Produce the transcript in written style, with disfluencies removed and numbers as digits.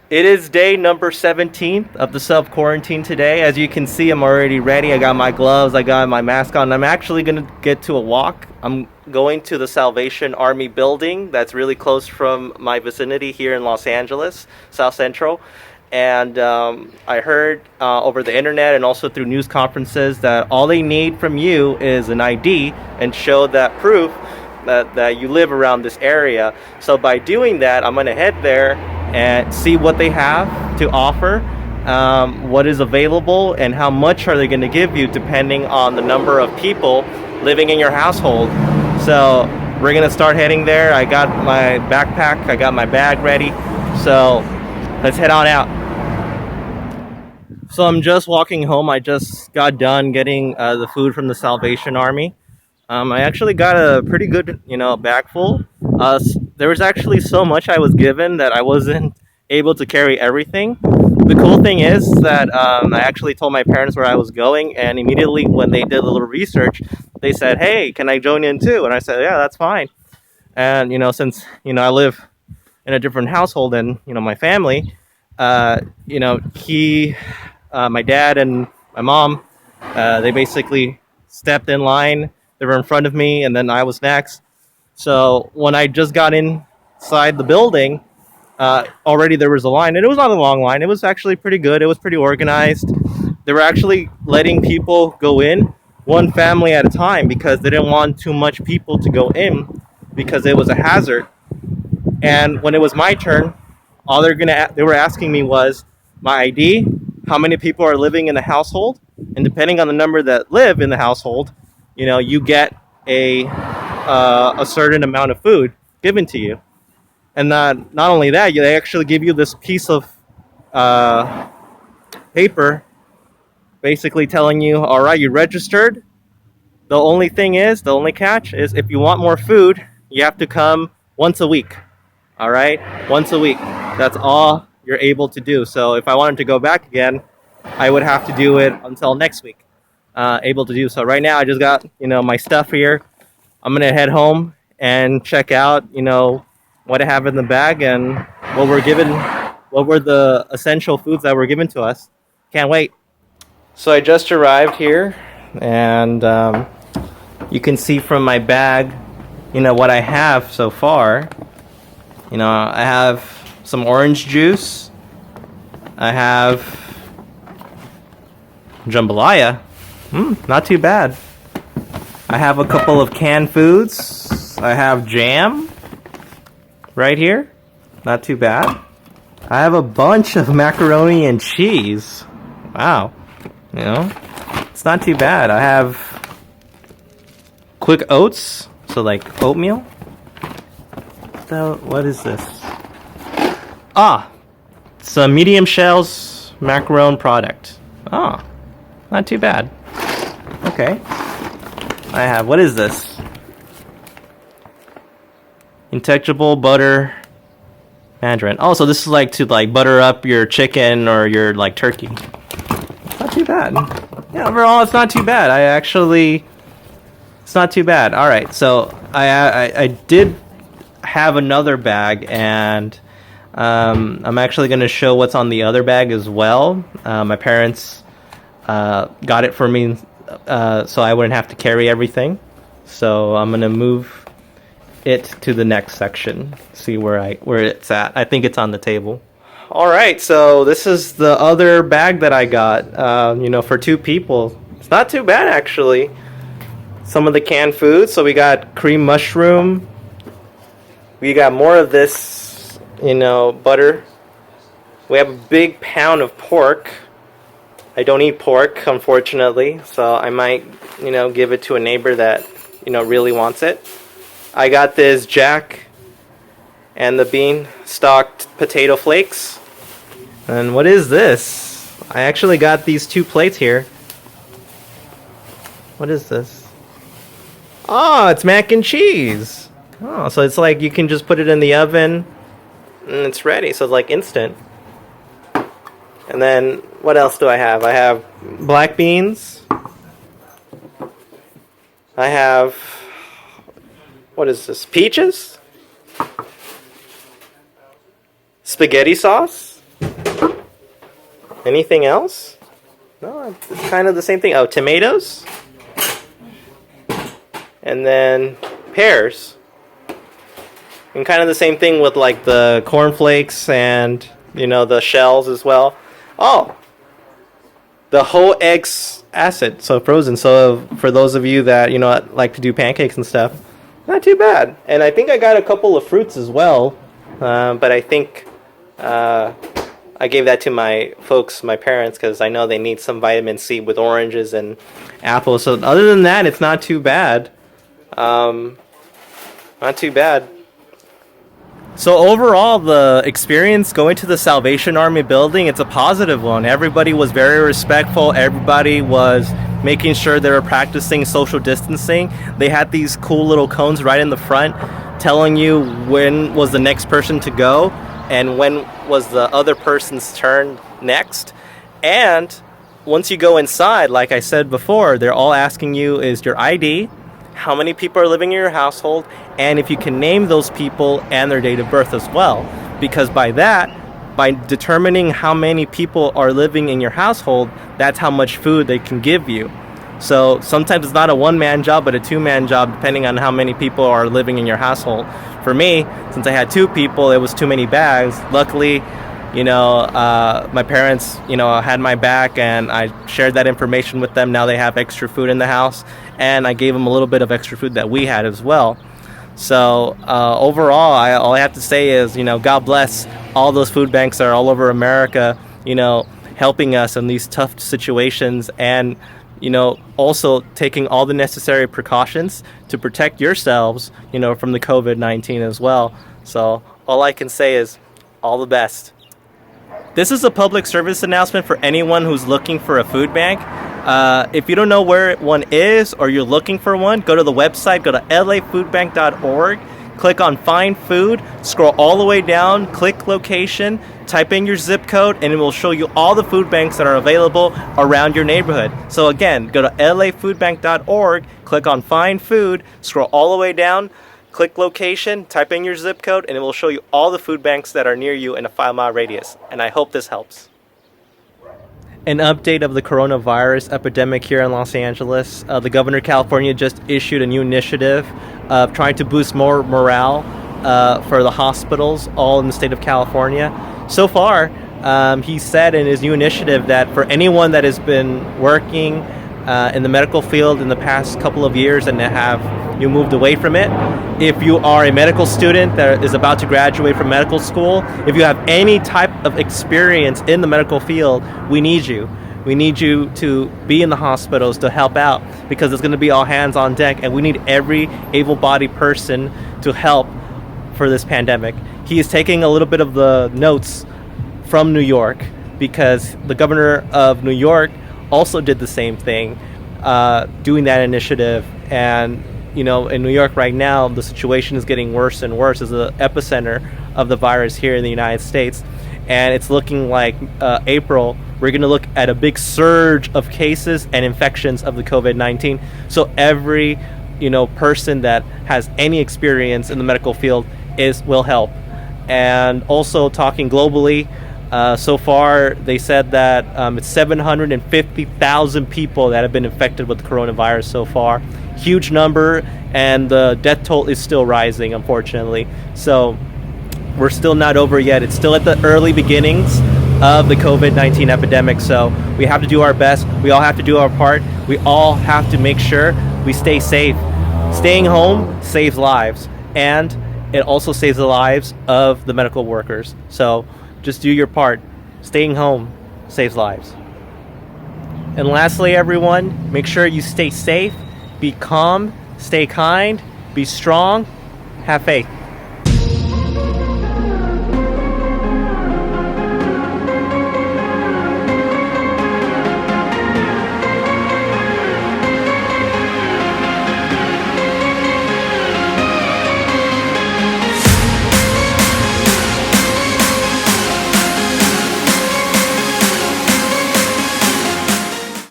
It is day number 17th of the self-quarantine today. As you can see, I'm already ready. I got my gloves, I got my mask on. I'm actually going to get to a walk. I'm going to the Salvation Army building that's really close from my vicinity here in Los Angeles, South Central. And I heard over the internet and also through news conferences that all they need from you is an ID and show that proof that you live around this area. So by doing that, I'm going to head there and see what they have to offer, what is available, and how much are they going to give you depending on the number of people living in your household. So we're going to start heading there. I got my backpack, I got my bag ready, so let's head on out. So I'm just walking home. I just got done getting the food from the Salvation Army. I actually got a pretty good, bag full. There was actually so much I was given that I wasn't able to carry everything. The cool thing is that I actually told my parents where I was going, and immediately when they did a little research, they said, "Hey, can I join in too?" And I said, "Yeah, that's fine." And since I live in a different household than my family, my dad and my mom, they basically stepped in line. They were in front of me, and then I was next. So when I just got inside the building, already there was a line, and it was not a long line. It was actually pretty good. It was pretty organized. They were actually letting people go in, one family at a time, because they didn't want too much people to go in because it was a hazard. And when it was my turn, all they were asking me was my ID, how many people are living in the household, and depending on the number that live in the household, you get a certain amount of food given to you. And not only that, they actually give you this piece of paper, basically telling you, all right, you registered. The only catch is if you want more food, you have to come once a week. All right, once a week. That's all you're able to do. So if I wanted to go back again, I would have to do it until next week. Able to do so. Right now, I just got my stuff here. I'm gonna head home and check out what I have in the bag and what were the essential foods that were given to us. Can't wait. So I just arrived here, and you can see from my bag, what I have so far. I have some orange juice. I have jambalaya. Not too bad. I have a couple of canned foods. I have jam right here. Not too bad. I have a bunch of macaroni and cheese. Wow. It's not too bad. I have quick oats, so like oatmeal. What is this? It's a medium shells macaron product. Not too bad. Okay. I have, what is this? Integral butter margarine. Oh, so this is like to butter up your chicken or your turkey. It's not too bad. Yeah, overall it's not too bad. It's not too bad. All right, so I did have another bag, and I'm actually going to show what's on the other bag as well. My parents got it for me so I wouldn't have to carry everything. So I'm going to move it to the next section, see where it's at. I think it's on the table. All right, so this is the other bag that I got, for two people. It's not too bad, actually. Some of the canned foods. So we got cream mushroom. We got more of this, butter. We have a big pound of pork. I don't eat pork, unfortunately, so I might, give it to a neighbor that, really wants it. I got this Jack and the bean stocked potato flakes. And what is this? I actually got these two plates here. What is this? Oh, it's mac and cheese. Oh, so it's like you can just put it in the oven and it's ready. So it's like instant. And then what else do I have? I have black beans. I have, what is this? Peaches? Spaghetti sauce. Anything else? No, it's kind of the same thing. Oh, tomatoes. And then pears. And kind of the same thing with like the cornflakes and, the shells as well. Oh, the whole eggs acid, so frozen. So for those of you that, like to do pancakes and stuff, not too bad. And I think I got a couple of fruits as well. But I think I gave that to my parents, because I know they need some vitamin C with oranges and apples. So other than that, it's not too bad. Not too bad. So overall, the experience going to the Salvation Army building, it's a positive one. Everybody was very respectful. Everybody was making sure they were practicing social distancing. They had these cool little cones right in the front telling you when was the next person to go and when was the other person's turn next. And once you go inside, like I said before, they're all asking you is your ID, how many people are living in your household, and if you can name those people and their date of birth as well. Because by determining how many people are living in your household, that's how much food they can give you. So sometimes it's not a one-man job, but a two-man job, depending on how many people are living in your household. For me, since I had 2 people, it was too many bags. Luckily, my parents, had my back, and I shared that information with them. Now they have extra food in the house, and I gave them a little bit of extra food that we had as well. So overall, all I have to say is, God bless all those food banks that are all over America, helping us in these tough situations, and also taking all the necessary precautions to protect yourselves, from the COVID-19 as well. So all I can say is all the best. This is a public service announcement for anyone who's looking for a food bank. If you don't know where one is or you're looking for one, go to the website, go to lafoodbank.org, click on Find Food, scroll all the way down, click Location, type in your zip code, and it will show you all the food banks that are available around your neighborhood. So again, go to lafoodbank.org, click on Find Food, scroll all the way down, click Location, type in your zip code, and it will show you all the food banks that are near you in a 5-mile radius. And I hope this helps. An update of the coronavirus epidemic here in Los Angeles. The governor of California just issued a new initiative of trying to boost more morale for the hospitals all in the state of California. So far, he said in his new initiative that for anyone that has been working in the medical field in the past couple of years and have moved away from it, if you are a medical student that is about to graduate from medical school, if you have any type of experience in the medical field, we need you. We need you to be in the hospitals to help out, because it's going to be all hands on deck, and we need every able-bodied person to help for this pandemic. He is taking a little bit of the notes from New York, because the governor of New York also did the same thing, doing that initiative. And in New York right now, the situation is getting worse and worse. It's the epicenter of the virus here in the United States, and it's looking like April, we're going to look at a big surge of cases and infections of the COVID-19. So every person that has any experience in the medical field will help. And also talking globally, so far they said that it's 750,000 people that have been infected with the coronavirus so far. Huge number, and the death toll is still rising, unfortunately. So we're still not over yet. It's still at the early beginnings of the COVID-19 epidemic. So we have to do our best. We all have to do our part. We all have to make sure we stay safe. Staying home saves lives, and it also saves the lives of the medical workers. So just do your part. Staying home saves lives. And lastly, everyone, make sure you stay safe, be calm, stay kind, be strong, have faith.